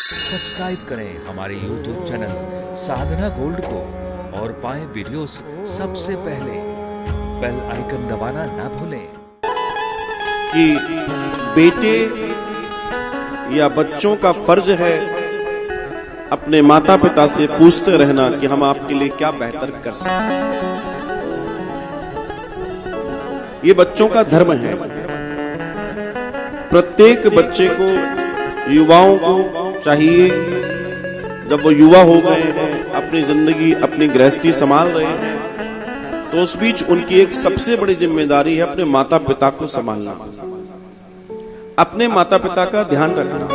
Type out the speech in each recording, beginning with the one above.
Subscribe करें हमारे YouTube channel साधना gold को और पाएं वीडियोस सबसे पहले। बेल आइकन दबाना ना भूलें। कि बेटे या बच्चों का फर्ज है अपने माता पिता से पूछते रहना कि हम आपके लिए क्या बेहतर कर सकते हैं। ये बच्चों का धर्म है। प्रत्येक बच्चे को, युवाओं को चाहिए, जब वो युवा हो गए हैं, अपनी जिंदगी, अपनी गृहस्थी संभाल रहे हैं, तो उस बीच उनकी एक सबसे बड़ी जिम्मेदारी है अपने माता पिता को संभालना, अपने माता पिता का ध्यान रखना।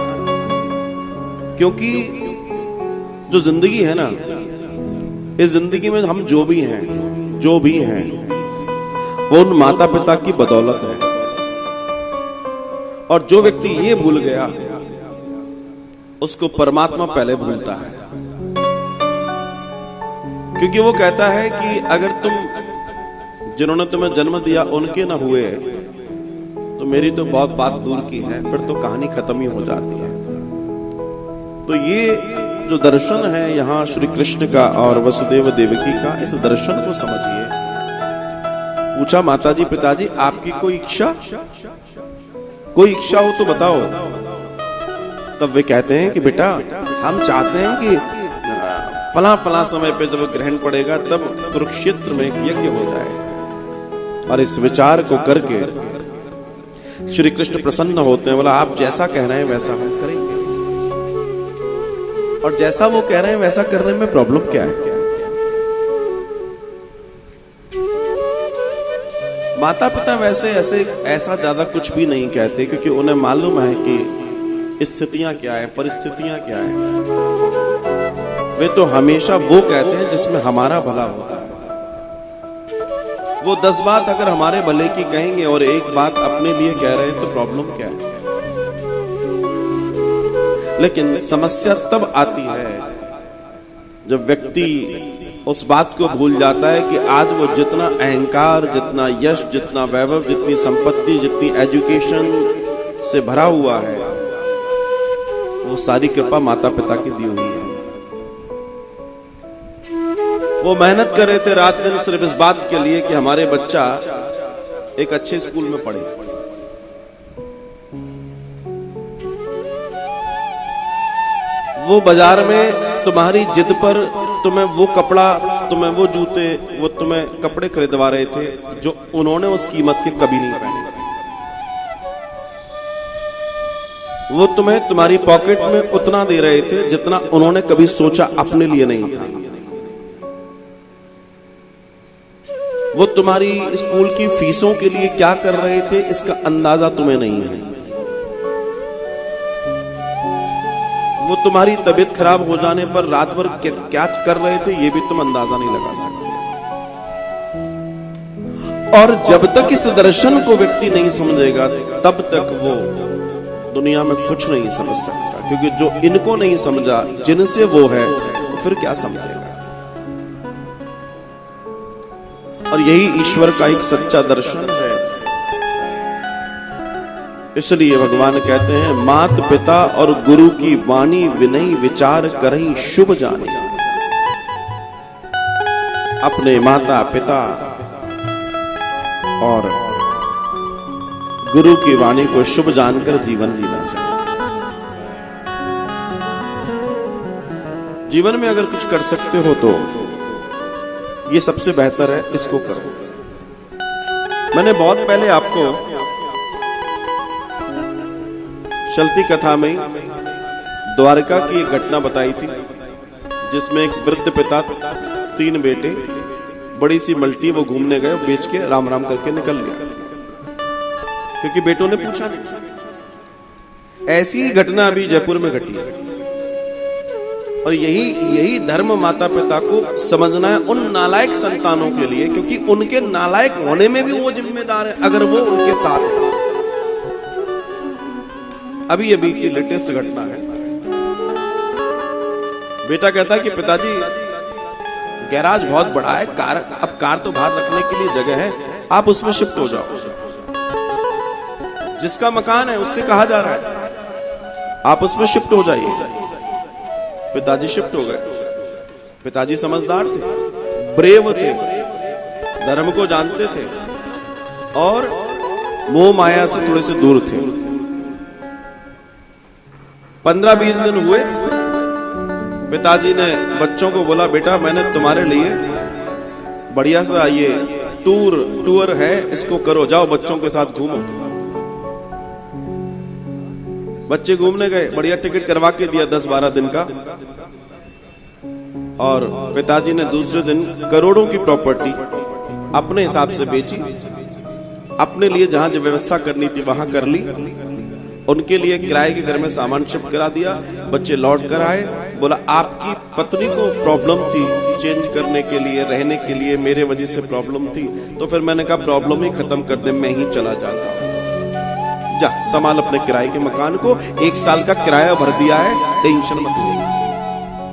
क्योंकि जो जिंदगी है ना, इस जिंदगी में हम जो भी हैं वो उन माता पिता की बदौलत है। और जो व्यक्ति ये भूल गया उसको परमात्मा पहले भूलता है। क्योंकि वो कहता है कि अगर तुम, जिन्होंने तुम्हें जन्म दिया उनके ना हुए तो मेरी तो बहुत बात दूर की है, फिर तो कहानी खत्म ही हो जाती है। तो ये जो दर्शन है यहाँ श्री कृष्ण का और वसुदेव देवकी का, इस दर्शन को समझिए। पूछा माताजी पिताजी आपकी कोई इच्छा हो तो बताओ। तब वे कहते हैं कि बेटा हम चाहते हैं कि फला समय पे जब ग्रहण पड़ेगा तब कुरुक्षेत्र में एक यज्ञ हो जाए। और इस विचार को करके श्री कृष्ण प्रसन्न होते हैं। बोला आप जैसा कह रहे हैं वैसा हम करेंगे। और जैसा वो कह रहे हैं वैसा करने में प्रॉब्लम क्या है? माता पिता वैसे ऐसा ज्यादा कुछ भी नहीं कहते, क्योंकि उन्हें मालूम है कि स्थितियां क्या है, परिस्थितियां क्या है। वे तो हमेशा वो कहते हैं जिसमें हमारा भला होता है। वो 10 बात अगर हमारे भले की कहेंगे और एक बात अपने लिए कह रहे हैं तो प्रॉब्लम क्या है? लेकिन समस्या तब आती है जब व्यक्ति उस बात को भूल जाता है कि आज वो जितना अहंकार, जितना यश, जितना वैभव, जितनी संपत्ति, जितनी एजुकेशन से भरा हुआ है, वो सारी कृपा माता पिता की दी हुई है। वो मेहनत कर रहे थे रात दिन सिर्फ इस बात के लिए कि हमारे बच्चा एक अच्छे स्कूल में पढ़े। वो बाजार में तुम्हारी जिद पर तुम्हें वो कपड़ा, तुम्हें वो जूते, वो तुम्हें कपड़े खरीदवा रहे थे जो उन्होंने उस कीमत के कभी नहीं पहने। वो तुम्हें तुम्हारी पॉकेट में उतना दे रहे थे जितना उन्होंने कभी सोचा अपने लिए नहीं था। वो तुम्हारी स्कूल की फीसों के लिए क्या कर रहे थे इसका अंदाजा तुम्हें नहीं है। वो तुम्हारी तबीयत खराब हो जाने पर रात भर क्या कर रहे थे ये भी तुम अंदाजा नहीं लगा सकते। और जब तक इस दर्शन को व्यक्ति नहीं समझेगा तब तक वो दुनिया में कुछ नहीं समझ सकता। क्योंकि जो इनको नहीं समझा, जिनसे वो है, तो फिर क्या समझेगा? और यही ईश्वर का एक सच्चा दर्शन है। इसलिए भगवान कहते हैं मात पिता और गुरु की वाणी विनयी विचार करही शुभ जाने। अपने माता पिता और गुरु की वाणी को शुभ जानकर जीवन जीना चाहिए। जीवन में अगर कुछ कर सकते हो तो ये सबसे बेहतर है, इसको करो। मैंने बहुत पहले आपको चलती कथा में द्वारका की एक घटना बताई थी, जिसमें एक वृद्ध पिता, 3 बेटे, बड़ी सी मल्टी वो घूमने गए, बेच के राम राम करके निकल गया, क्योंकि बेटों ने पूछा नहीं। ऐसी घटना अभी जयपुर में घटी है। और यही धर्म माता पिता को समझना है उन नालायक संतानों के लिए, क्योंकि उनके नालायक होने में भी वो जिम्मेदार है अगर वो उनके साथ है। अभी की लेटेस्ट घटना है। बेटा कहता है कि पिताजी गैराज बहुत बड़ा है, अब कार तो बाहर रखने के लिए जगह है, आप उसमें शिफ्ट हो जाओ। जिसका मकान है उससे कहा जा रहा है आप उसमें शिफ्ट हो जाइए। पिताजी शिफ्ट हो गए। पिताजी समझदार थे, ब्रेव थे, धर्म को जानते थे और मोह माया से थोड़े से दूर थे। 15-20 दिन हुए, पिताजी ने बच्चों को बोला, बेटा मैंने तुम्हारे लिए बढ़िया सा ये टूर है, इसको करो, जाओ बच्चों के साथ घूमो। बच्चे घूमने गए, बढ़िया टिकट करवा के दिया 10-12 दिन का। और पिताजी ने दूसरे दिन करोड़ों की प्रॉपर्टी अपने हिसाब से बेची, अपने लिए जहां जो व्यवस्था करनी थी वहां कर ली, उनके लिए किराए के घर में सामान शिफ्ट करा दिया। बच्चे लौट कर आए, बोला आपकी पत्नी को प्रॉब्लम थी चेंज करने के लिए, रहने के लिए, मेरे वजह से प्रॉब्लम थी। तो फिर मैंने कहा प्रॉब्लम ही खत्म कर दे, मैं ही चला जाता हूं, जा संभाल अपने किराए के मकान को, 1 साल का किराया भर दिया है, टेंशन मत ले,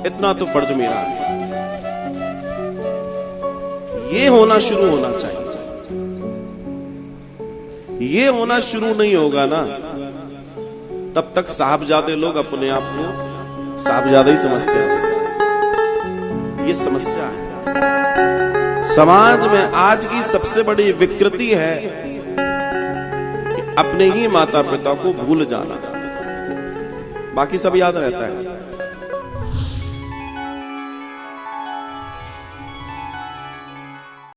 इतना तो फर्ज मेरा है। ये होना शुरू होना चाहिए। ये होना शुरू नहीं होगा ना, तब तक साहबजादे लोग अपने आप को साहबजादा ही समझते हैं। ये समस्या है समाज में। आज की सबसे बड़ी विकृति है कि अपने ही माता पिता को भूल जाना, बाकी सब याद रहता है।